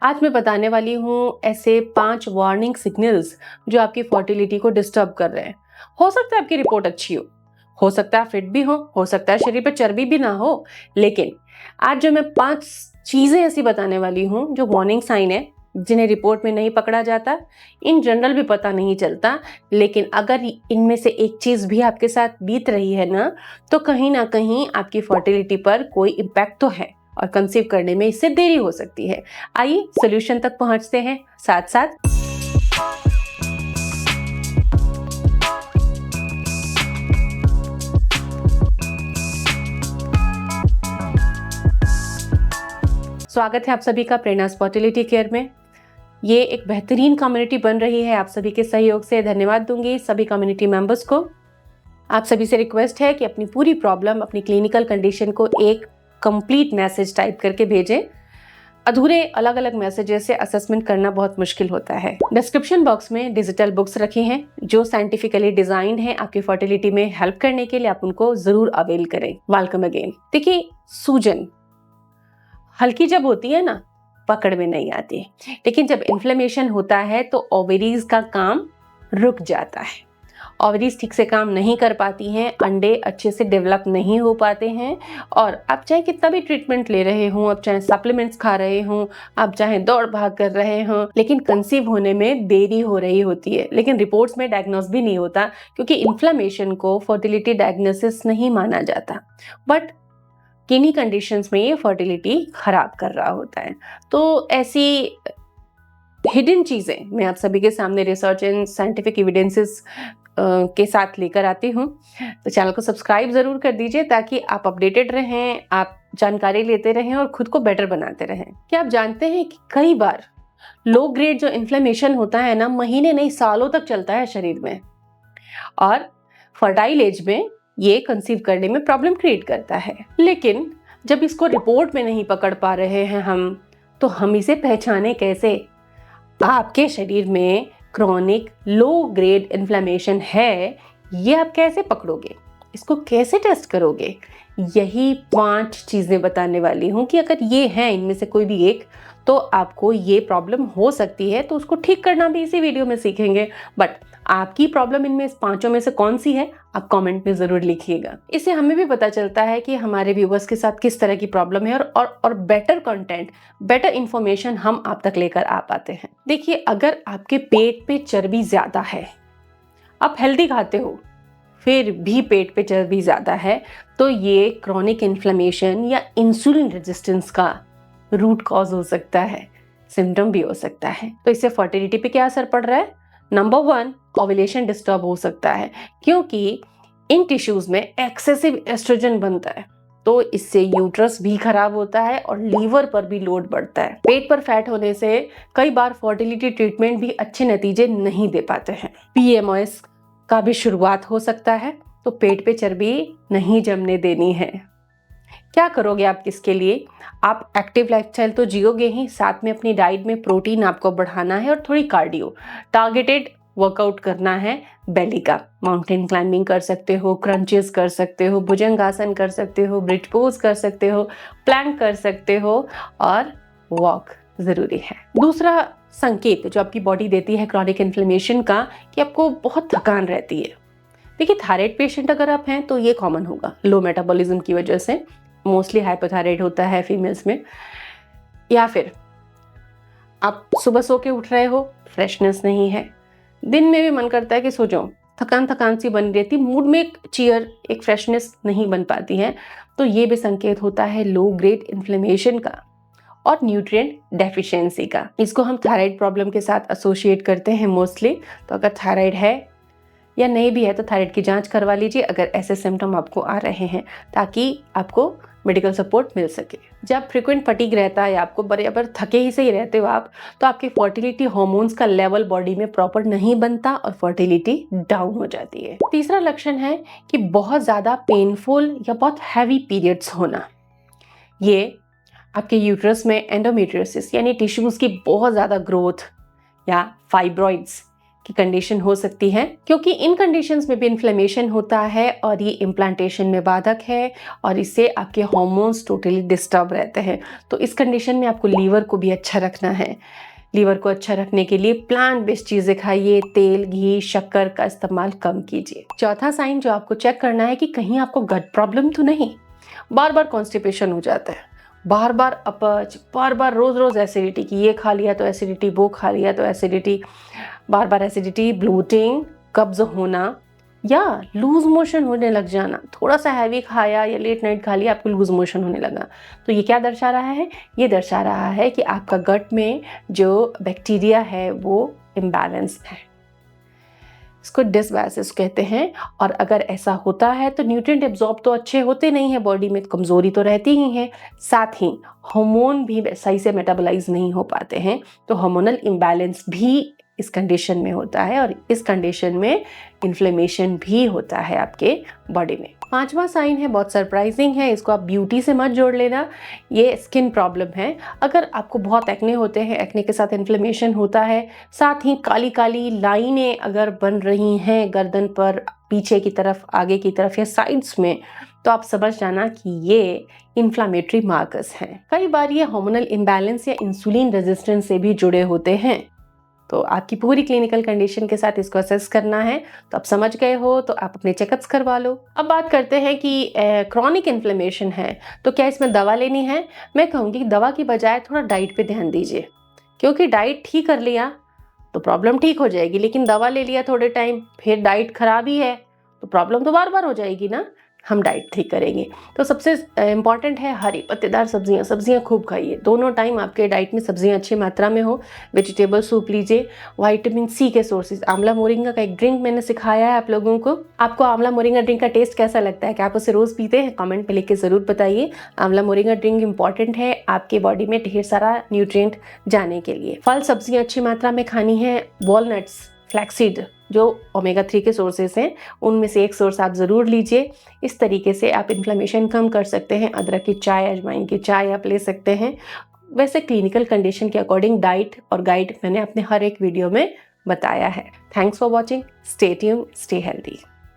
आज मैं बताने वाली हूँ ऐसे 5 वार्निंग सिग्नल्स जो आपकी फर्टिलिटी को डिस्टर्ब कर रहे हैं। हो सकता है आपकी रिपोर्ट अच्छी हो सकता है फिट भी हो सकता है शरीर पे चर्बी भी ना हो, लेकिन आज जो मैं 5 चीजें ऐसी बताने वाली हूँ जो वार्निंग साइन है, जिन्हें रिपोर्ट में नहीं पकड़ा जाता, इन जनरल भी पता नहीं चलता, लेकिन अगर इनमें से एक चीज भी आपके साथ बीत रही है ना कहीं आपकी फर्टिलिटी पर कोई इम्पैक्ट तो है और कंसीव करने में इससे देरी हो सकती है। आइए सॉल्यूशन तक पहुंचते हैं साथ साथ। स्वागत है आप सभी का प्रेरणास फर्टिलिटी केयर में। ये एक बेहतरीन कम्युनिटी बन रही है, आप सभी के सहयोग से धन्यवाद दूंगी सभी कम्युनिटी मेंबर्स को। आप सभी से रिक्वेस्ट है कि अपनी पूरी प्रॉब्लम, अपनी क्लिनिकल कंडीशन को एक कंप्लीट मैसेज टाइप करके भेजें। अधूरे अलग अलग मैसेजेस से असेसमेंट करना बहुत मुश्किल होता है। डिस्क्रिप्शन बॉक्स में डिजिटल बुक्स रखी हैं जो साइंटिफिकली डिजाइंड हैं आपकी फर्टिलिटी में हेल्प करने के लिए, आप उनको जरूर अवेल करें। Welcome again. देखिए, सूजन हल्की जब होती है ना, पकड़ में नहीं आती, लेकिन जब इन्फ्लेमेशन होता है तो ओवरीज का काम रुक जाता है। ओवरीज ठीक से काम नहीं कर पाती हैं, अंडे अच्छे से डेवलप नहीं हो पाते हैं, और आप चाहे कितना भी ट्रीटमेंट ले रहे हों, आप चाहे सप्लीमेंट्स खा रहे हों, आप चाहे दौड़ भाग कर रहे हों, लेकिन कंसीव होने में देरी हो रही होती है। लेकिन रिपोर्ट्स में डायग्नोस भी नहीं होता, क्योंकि इन्फ्लेमेशन को फर्टिलिटी डायग्नोसिस नहीं माना जाता। बट किन्हीं कंडीशंस में ये फर्टिलिटी खराब कर रहा होता है। तो ऐसी हिडन चीजें मैं आप सभी के सामने रिसर्च एंड साइंटिफिक एविडेंसेस के साथ लेकर आती हूँ। तो चैनल को सब्सक्राइब जरूर कर दीजिए ताकि आप अपडेटेड रहें, आप जानकारी लेते रहें और खुद को बेटर बनाते रहें। क्या आप जानते हैं कि कई बार लो ग्रेड जो इन्फ्लेमेशन होता है ना, महीने नहीं सालों तक चलता है शरीर में, और फर्टाइल एज में ये कंसीव करने में प्रॉब्लम क्रिएट करता है। लेकिन जब इसको रिपोर्ट में नहीं पकड़ पा रहे हैं हम, तो हम इसे पहचाने कैसे? आपके शरीर में क्रॉनिक लो ग्रेड इन्फ्लेमेशन है, ये आप कैसे पकड़ोगे? इसको कैसे टेस्ट करोगे? यही 5 चीजें बताने वाली हूँ कि अगर ये है इनमें से कोई भी एक, तो आपको ये प्रॉब्लम हो सकती है। तो उसको ठीक करना भी इसी वीडियो में सीखेंगे। बट आपकी प्रॉब्लम इनमें इस 5 में से कौन सी है, आप कमेंट में जरूर लिखिएगा। इससे हमें भी पता चलता है कि हमारे व्यूवर्स के साथ किस तरह की प्रॉब्लम है, और बेटर कंटेंट, बेटर इंफॉर्मेशन हम आप तक लेकर आ पाते हैं। देखिए, अगर आपके पेट पे चर्बी ज्यादा है, आप हेल्दी खाते हो फिर भी पेट पे चर्बी ज्यादा है, तो ये क्रॉनिक इन्फ्लेमेशन या इंसुलिन रेजिस्टेंस का रूट कॉज हो सकता है, सिम्टम भी हो सकता है। तो इससे फर्टिलिटी पे क्या असर पड़ रहा है? नंबर 1, ओव्यूलेशन डिस्टर्ब हो सकता है, क्योंकि इन टिश्यूज में एक्सेसिव एस्ट्रोजन बनता है। तो इससे यूट्रस भी खराब होता है और लीवर पर भी लोड बढ़ता है। पेट पर फैट होने से कई बार फर्टिलिटी ट्रीटमेंट भी अच्छे नतीजे नहीं दे पाते हैं। PMOS का भी शुरुआत हो सकता है, तो पेट पे चर्बी नहीं जमने देनी है। क्या करोगे आप इसके लिए? आप एक्टिव लाइफस्टाइल तो जियोगे ही, साथ में अपनी डाइट में प्रोटीन आपको बढ़ाना है और थोड़ी कार्डियो, टारगेटेड वर्कआउट करना है। बेली का माउंटेन क्लाइंबिंग कर सकते हो, क्रंचेस कर सकते हो, भुजंगासन कर सकते हो, ब्रिज पोज कर सकते हो, प्लैंक कर सकते हो, और वॉक जरूरी है। दूसरा संकेत जो आपकी बॉडी देती है क्रॉनिक इन्फ्लेमेशन का, कि आपको बहुत थकान रहती है। देखिए, थायराइड पेशेंट अगर आप हैं तो ये कॉमन होगा, लो मेटाबॉलिज्म की वजह से मोस्टली हाइपोथायराइड होता है फीमेल्स में। या फिर आप सुबह सो के उठ रहे हो, फ्रेशनेस नहीं है, दिन में भी मन करता है कि सो जाओ, थकान थकान सी बनी रहती, मूड में एक चीयर, एक फ्रेशनेस नहीं बन पाती है, तो ये भी संकेत होता है लो ग्रेड इन्फ्लेमेशन का और न्यूट्रिएंट डेफिशिएंसी का। इसको हम थायराइड प्रॉब्लम के साथ एसोसिएट करते हैं मोस्टली। तो अगर थायराइड है या नहीं भी है तो थायराइड की जांच करवा लीजिए अगर ऐसे सिम्टम आपको आ रहे हैं, ताकि आपको मेडिकल सपोर्ट मिल सके। जब फ्रीक्वेंट फटीग रहता है, आपको बराबर थके ही सही रहते हो आप, तो आपके फर्टिलिटी हार्मोन्स का लेवल बॉडी में प्रॉपर नहीं बनता और फर्टिलिटी डाउन हो जाती है। तीसरा लक्षण है कि बहुत ज्यादा पेनफुल या बहुत हैवी पीरियड्स होना। ये आपके यूट्रस में एंडोमेट्रियोसिस यानी टिश्यूज की बहुत ज्यादा ग्रोथ, या फाइब्रॉइड्स, की कंडीशन हो सकती है, क्योंकि इन कंडीशंस में भी इन्फ्लेमेशन होता है और ये इम्प्लांटेशन में बाधक है और इससे आपके हार्मोन्स टोटली डिस्टर्ब रहते हैं। तो इस कंडीशन में आपको लीवर को भी अच्छा रखना है। लीवर को अच्छा रखने के लिए प्लांट बेस्ड चीज़ें खाइए, तेल, घी, शक्कर का इस्तेमाल कम कीजिए। चौथा साइन जो आपको चेक करना है कि कहीं आपको गट प्रॉब्लम तो नहीं। बार बार कॉन्स्टिपेशन हो जाता है, बार बार अपच, बार बार रोज रोज एसिडिटी की ये खा लिया तो एसिडिटी, वो खा लिया तो एसिडिटी, बार बार एसिडिटी, ब्लोटिंग, कब्ज होना या लूज मोशन होने लग जाना। थोड़ा सा हैवी खाया या लेट नाइट खा लिया, आपको लूज मोशन होने लगा, तो ये क्या दर्शा रहा है? ये दर्शा रहा है कि आपका गट में जो बैक्टीरिया है वो इम्बैलेंस है। इसको डिसबैलेंस कहते हैं। और अगर ऐसा होता है तो न्यूट्रिएंट एब्जॉर्ब तो अच्छे होते नहीं है, बॉडी में कमजोरी तो रहती ही है, साथ ही हार्मोन भी सही से मेटाबोलाइज नहीं हो पाते हैं। तो हार्मोनल इम्बैलेंस भी इस कंडीशन में होता है और इस कंडीशन में इन्फ्लेमेशन भी होता है आपके बॉडी में। पांचवा साइन है, बहुत सरप्राइजिंग है, इसको आप ब्यूटी से मत जोड़ लेना, ये स्किन प्रॉब्लम है। अगर आपको बहुत एक्ने होते हैं, एक्ने के साथ इन्फ्लेमेशन होता है, साथ ही काली काली लाइनें अगर बन रही हैं गर्दन पर, पीछे की तरफ, आगे की तरफ या साइड्स में, तो आप समझ जाना कि ये इन्फ्लामेटरी मार्कर्स हैं। कई बार ये हार्मोनल इम्बैलेंस या इंसुलिन रेजिस्टेंस से भी जुड़े होते हैं। तो आपकी पूरी क्लिनिकल कंडीशन के साथ इसको असेस करना है। तो आप समझ गए हो तो आप अपने चेकअप्स करवा लो। अब बात करते हैं कि क्रॉनिक इन्फ्लेमेशन है तो क्या इसमें दवा लेनी है? मैं कहूँगी कि दवा की बजाय थोड़ा डाइट पे ध्यान दीजिए, क्योंकि डाइट ठीक कर लिया तो प्रॉब्लम ठीक हो जाएगी, लेकिन दवा ले लिया थोड़े टाइम फिर डाइट खराब ही है तो प्रॉब्लम तो बार बार हो जाएगी ना। हम डाइट ठीक करेंगे। तो सबसे इम्पॉर्टेंट है हरी पत्तेदार सब्जियां खूब खाइए। दोनों टाइम आपके डाइट में सब्जियां अच्छी मात्रा में हो। वेजिटेबल सूप लीजिए। विटामिन सी के सोर्सेज, आंवला मोरिंगा का एक ड्रिंक मैंने सिखाया है आप लोगों को। आपको आंवला मोरिंगा ड्रिंक का टेस्ट कैसा लगता है? क्या आप उसे रोज पीते हैं? कमेंट में लिख के जरूर बताइए। आंवला मोरिंगा ड्रिंक इंपॉर्टेंट है आपके बॉडी में ढेर सारा न्यूट्रिएंट जाने के लिए। फल सब्जियां अच्छी मात्रा में खानी है। वॉलनट्स, फ्लैक्सीड जो ओमेगा 3 के सोर्सेस हैं, उनमें से एक सोर्स आप ज़रूर लीजिए। इस तरीके से आप इन्फ्लेमेशन कम कर सकते हैं। अदरक की चाय, अजवाइन की चाय आप ले सकते हैं। वैसे क्लिनिकल कंडीशन के अकॉर्डिंग डाइट और गाइड मैंने अपने हर एक वीडियो में बताया है। Thanks for watching. Stay tuned, stay healthy.